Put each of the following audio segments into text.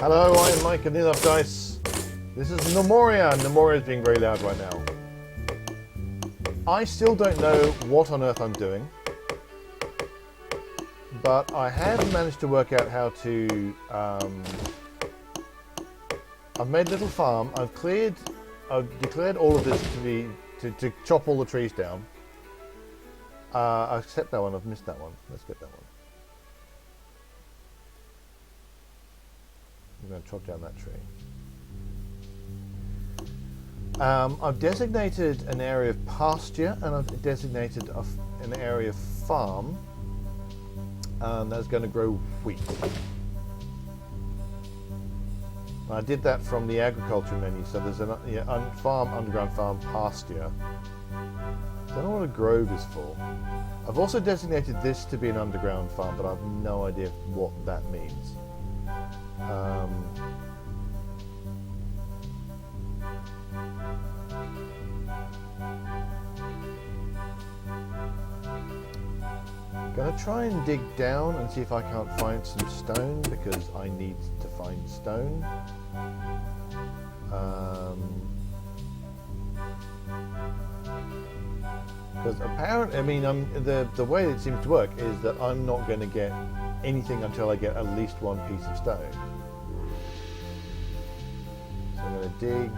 Hello, I am Mike and Enough Dice. This is Gnomoria. Gnomoria is being very loud right now. I still don't know what on earth I'm doing, but I have managed to work out how to. I've made a little farm. I've declared all of this to chop all the trees down. Except that one. I've missed that one. Let's get that one. I'm going to chop down that tree. I've designated an area of pasture and I've designated an area of farm that's going to grow wheat. I did that from the agriculture menu, so there's a farm, underground farm, pasture. Don't know what a grove is for. I've also designated this to be an underground farm, but I have no idea what that means. I'm gonna try and dig down and see if I can't find some stone, because I need to find stone. Because apparently, I mean, the way it seems to work is that I'm not going to get anything until I get at least one piece of stone. So I'm going to dig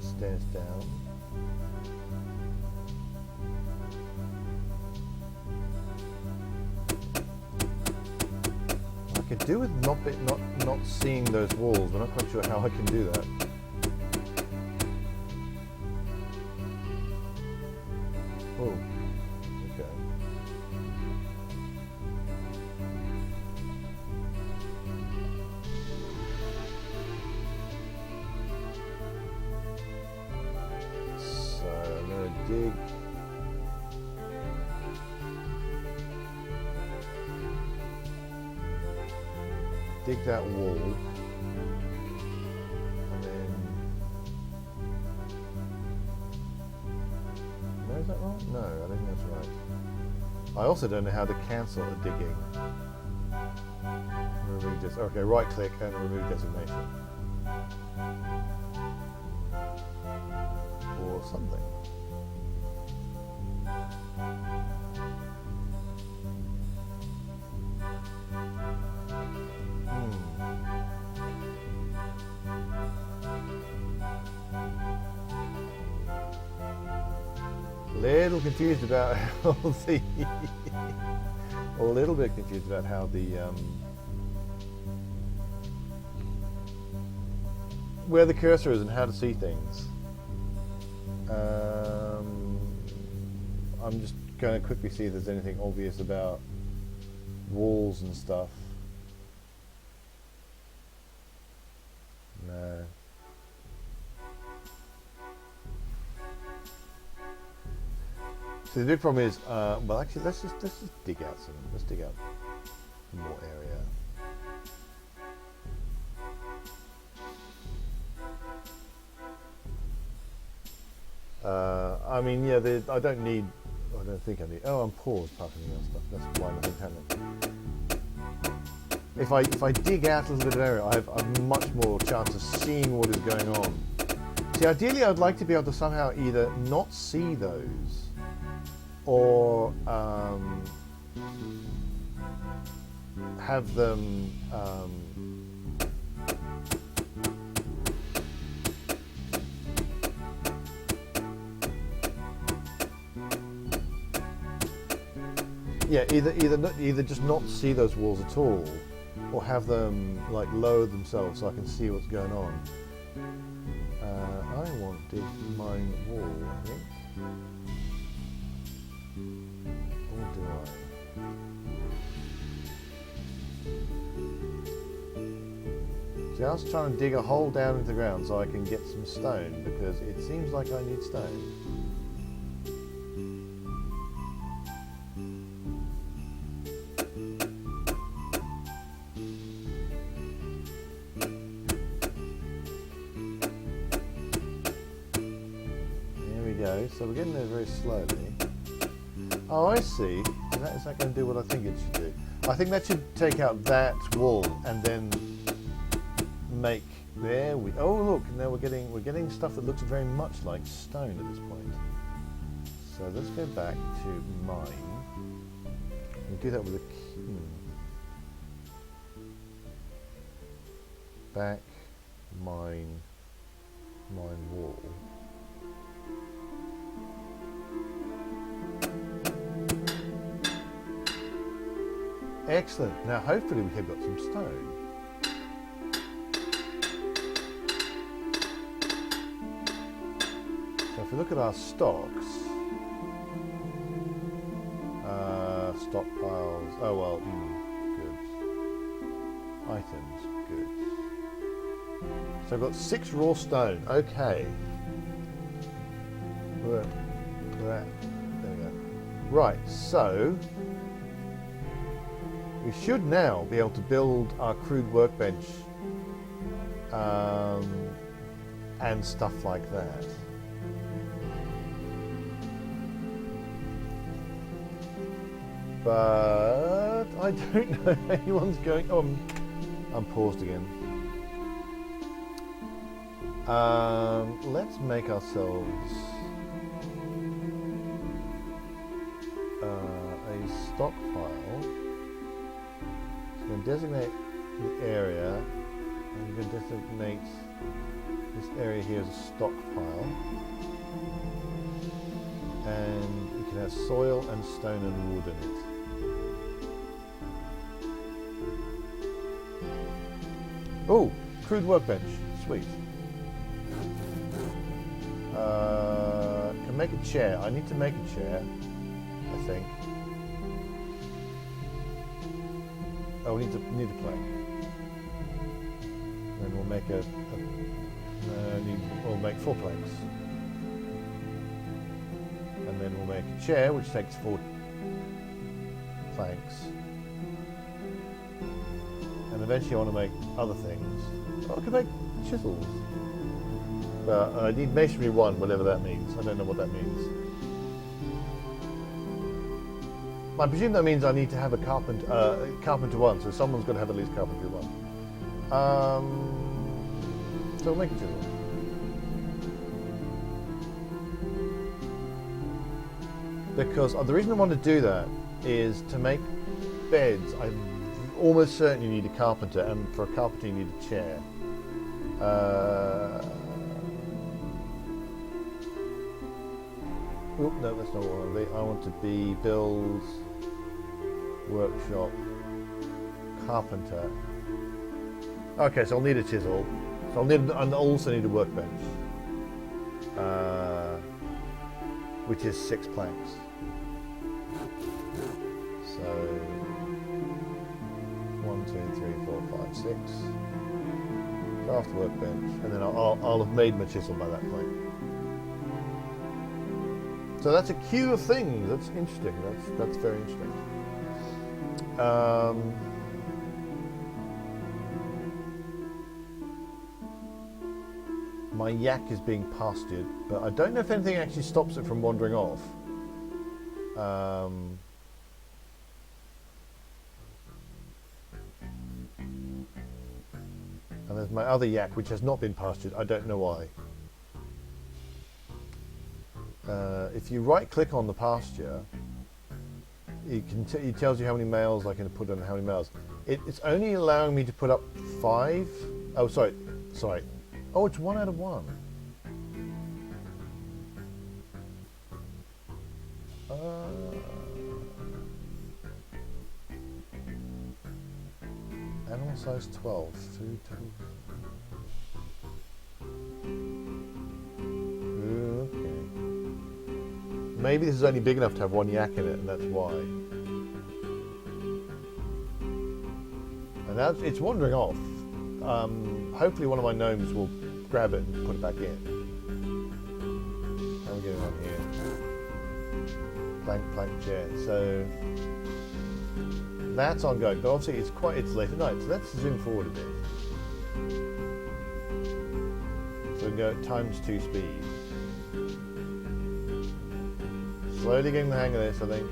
stairs down. I could do with not seeing those walls. I'm not quite sure how I can do that. Oh, okay. So I'm going to dig that wall, and then, no, is that wrong? No, I don't think that's right. I also don't know how to cancel a digging. Remove this. Okay, right click and remove designation. Or something. Little confused about how the a little bit confused about how the where the cursor is and how to see things. I'm just going to quickly see if there's anything obvious about walls and stuff. No. So the big problem is, well, actually, let's just dig out some. Let's dig out more area. I mean, yeah, I don't think I need. Oh, I'm paused, parking and stuff. That's why nothing's happening. If I dig out a little bit of area, I have a much more chance of seeing what is going on. See, ideally, I'd like to be able to somehow either not see those, or have them yeah, either just not see those walls at all, or have them like lower themselves so I can see what's going on. I want to mine wall, I think. Or do I? Just trying to dig a hole down into the ground so I can get some stone, because it seems like I need stone. So we're getting there very slowly. Oh, I see. Is that going to do what I think it should do? I think that should take out that wall and then make there we. Oh look! Now we're getting stuff that looks very much like stone at this point. So let's go back to mine. We'll do that with a key. Back mine wall. Excellent. Now hopefully we have got some stone. So if we look at our stocks, stockpiles. Oh well, goods, items, goods. So I've got 6 raw stone. Okay. There we go. Right. So we should now be able to build our crude workbench and stuff like that. But I don't know if anyone's going. Oh, I'm paused again. Let's make ourselves a stockpile. So I'm going to designate the area. I'm going to designate this area here as a stockpile. And we can have soil and stone and wood in it. Oh, crude workbench. Sweet. Can make a chair. I need to make a chair, I think. Oh, we need a plank. Then we'll make we'll make 4 planks. And then we'll make a chair, which takes 4 planks. And eventually I want to make other things. Oh, I can make chisels. But I need masonry 1, whatever that means. I don't know what that means. I presume that means I need to have a carpenter 1, so someone's got to have at least carpentry 1. So we'll make a chisel. Because the reason I want to do that is to make beds. I'm almost certain you need a carpenter, and for a carpenter you need a chair. Oop, no, that's not what I want to be. I want to be build, workshop, carpenter. Okay, so I'll need a chisel. So I'll also need a workbench, which is 6 planks. So 1, 2, 3, 4, 5, 6. Craft workbench, and then I'll have made my chisel by that point. So that's a queue of things. That's interesting. That's very interesting. My yak is being pastured, but I don't know if anything actually stops it from wandering off. And there's my other yak, which has not been pastured. I don't know why. If you right-click on the pasture, it tells you how many males I can put in and how many males. It's only allowing me to put up 5. Oh, sorry. Oh, it's 1 out of 1. Animal size 12. Food total. Okay. Maybe this is only big enough to have 1 yak in it, and that's why. And now it's wandering off. Hopefully one of my gnomes will grab it and put it back in. How are we getting on here? Plank chair. So that's ongoing, but obviously it's late at night, so let's zoom forward a bit. So we can go at ×2 speed. Slowly getting the hang of this, I think.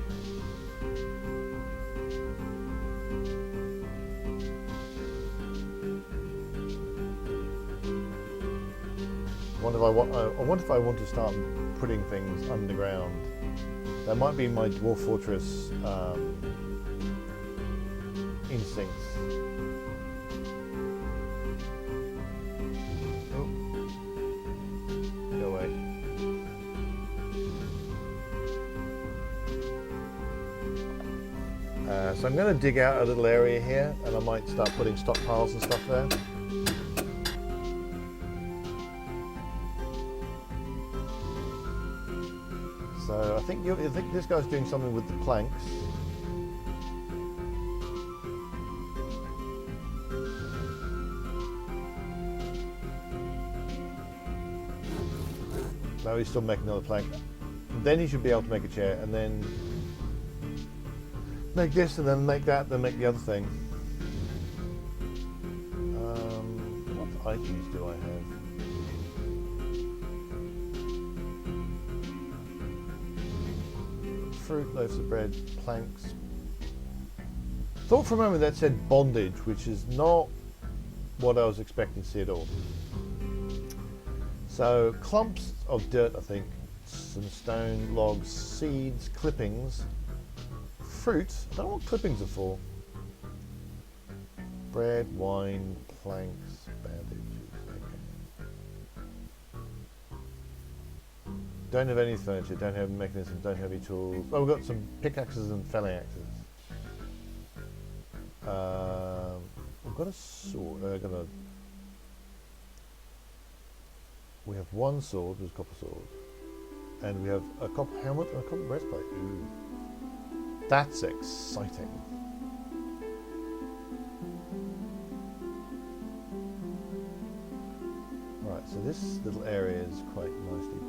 I wonder if I want to start putting things underground. That might be my Dwarf Fortress instincts. Oh. Go away. So I'm going to dig out a little area here, and I might start putting stockpiles and stuff there. So I think this guy's doing something with the planks. Now he's still making another plank. Then he should be able to make a chair, and then make this, and then make that, then make the other thing. What items do I have? Fruit, loaves of bread, planks. Thought for a moment that said bondage, which is not what I was expecting to see at all. So clumps of dirt, I think, some stone, logs, seeds, clippings, fruit. I don't know what clippings are for. Bread, wine, planks, bandages. Okay. Don't have any furniture, don't have mechanisms, don't have any tools. Oh, we've got some pickaxes and felling axes. We've got a sword. We have one sword, there's a copper sword. And we have a copper helmet and a copper breastplate. Ooh. That's exciting. Right, so this little area is quite nicely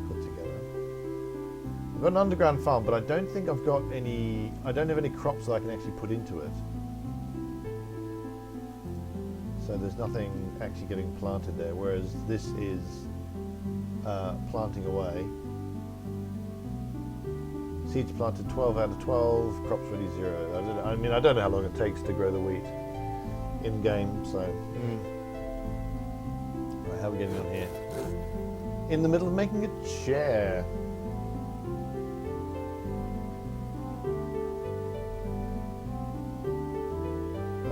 put together. I've got an underground farm, but I don't think I've got any... I don't have any crops that I can actually put into it. So there's nothing actually getting planted there, whereas this is planting away. Seeds planted 12 out of 12, crops ready 0. I mean, I don't know how long it takes to grow the wheat in game, so... Right, how are we getting on here? In the middle of making a chair.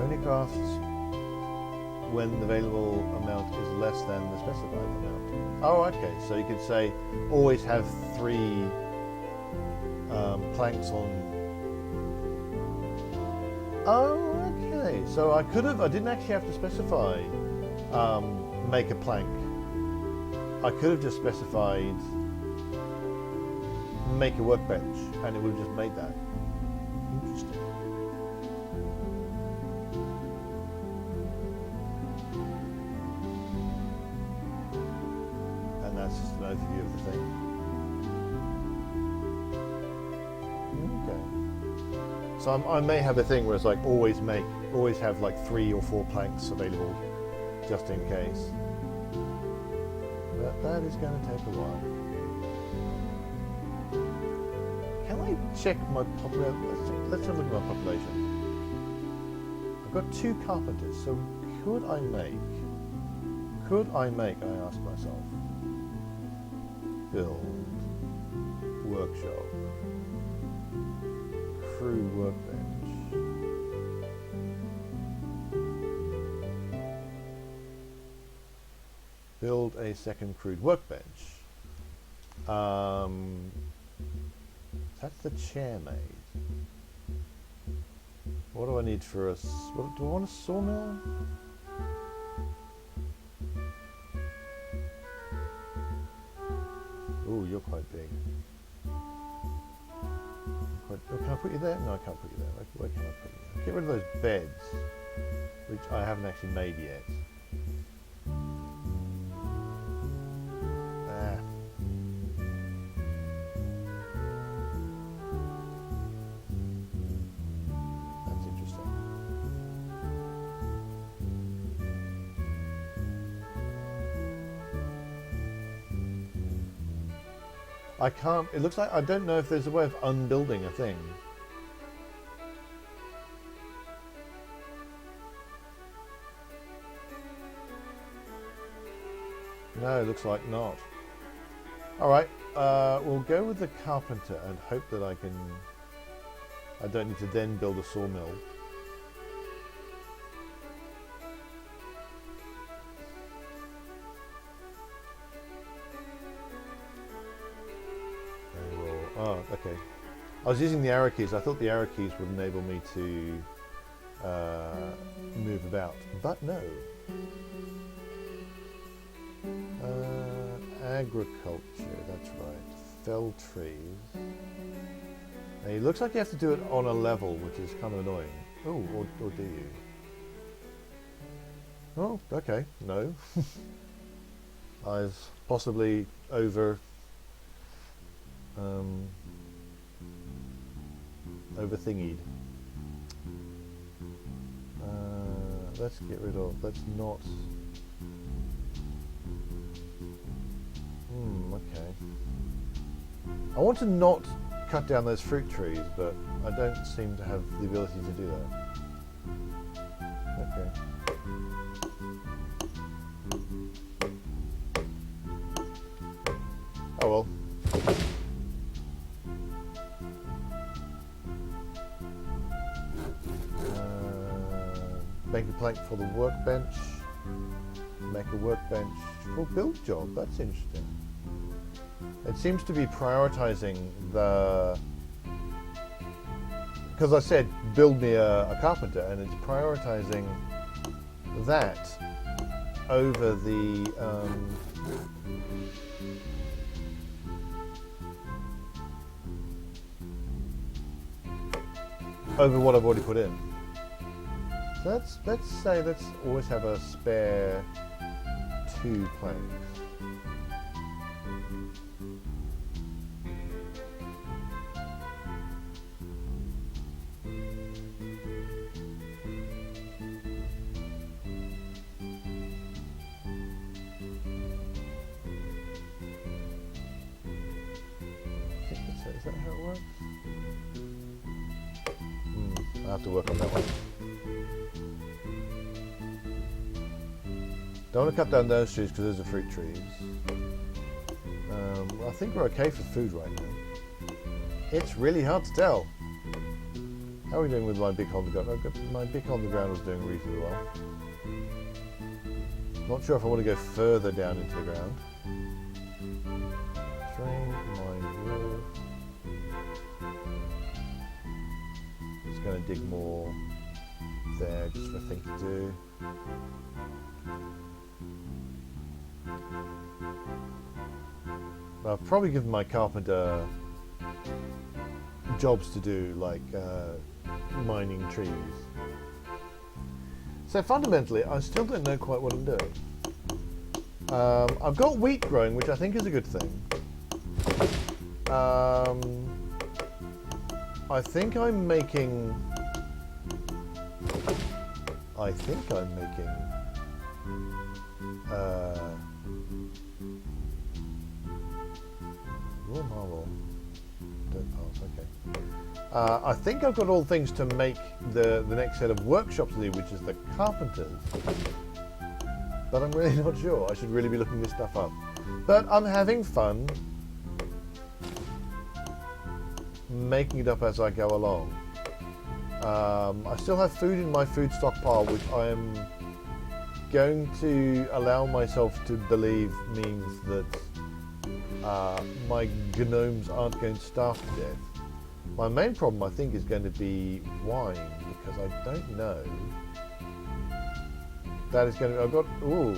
Only crafts when the available amount is less than the specified amount. Oh, okay, so you could say always have 3 planks on. Oh, okay, so I didn't actually have to specify make a plank. I could have just specified make a workbench, and it would have just made that. Interesting. That's just an overview of the thing. Okay. So I may have a thing where it's like always have like 3 or 4 planks available, just in case. But that is going to take a while. Can I check my population? Let's have a look at my population. I've got 2 carpenters, so could I make, I ask myself, build, workshop, crew workbench. Build a second crude workbench. That's the chair made. What do I need for us? Do I want a sawmill? Ooh, you're quite big. Can I put you there? No, I can't put you there. Where can I put you there? Get rid of those beds, which I haven't actually made yet. That's interesting. I can't, it looks like, I don't know if there's a way of unbuilding a thing. No, looks like not. Alright, we'll go with the carpenter and hope that I don't need to then build a sawmill. Oh, okay. I was using the arrow keys. I thought the arrow keys would enable me to move about, but no. Agriculture, that's right. Fell trees. Now, it looks like you have to do it on a level, which is kind of annoying. Oh, or do you? Oh, okay. No. I've possibly over thingied. Let's get rid of. Let's not. Okay. I want to not cut down those fruit trees, but I don't seem to have the ability to do that. Okay. Oh well. Make a plank for the workbench. Make a workbench for build job. That's interesting. It seems to be prioritizing the... Because I said build me a carpenter, and it's prioritizing that over the... over what I've already put in. So let's say let's always have a spare 2 planks. Is that how it works? I have to work on that one. Don't want to cut down those trees because those are fruit trees. I think we're okay for food right now. It's really hard to tell. How are we doing with my big hole in the ground? My big hole in the ground was doing reasonably well. Not sure if I want to go further down into the ground. Train mine wood. Just going to dig more there just for a thing to do. I've probably given my carpenter jobs to do, like mining trees. So fundamentally, I still don't know quite what I'm doing. I've got wheat growing, which I think is a good thing. I think I'm making raw marble. Dirt piles, okay. I think I've got all things to make the next set of workshops to do, which is the carpenters. But I'm really not sure. I should really be looking this stuff up. But I'm having fun making it up as I go along. I still have food in my food stockpile, which I am going to allow myself to believe means that my gnomes aren't going to starve to death. My main problem, I think, is going to be wine, because I don't know. That is going to... I've got... Ooh.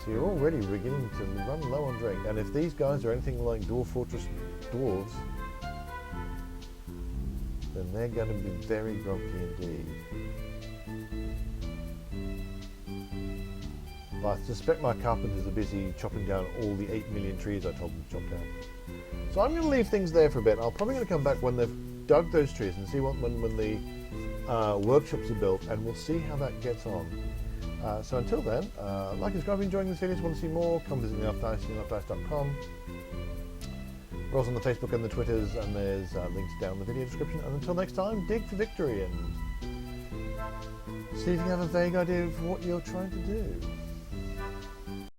So you're already beginning to run low on drink. And if these guys are anything like Dwarf Fortress dwarves, then they're going to be very grumpy indeed. But I suspect my carpenters are busy chopping down all the 8 million trees I told them to chop down. So I'm going to leave things there for a bit. I'm probably going to come back when they've dug those trees and see when the workshops are built, and we'll see how that gets on. So until then, like and subscribe if you're enjoying this video. If you want to see more, come visit me at enoughdice.com. We're also on the Facebook and the Twitters, and there's links down in the video description. And until next time, dig for victory and see if you have a vague idea of what you're trying to do.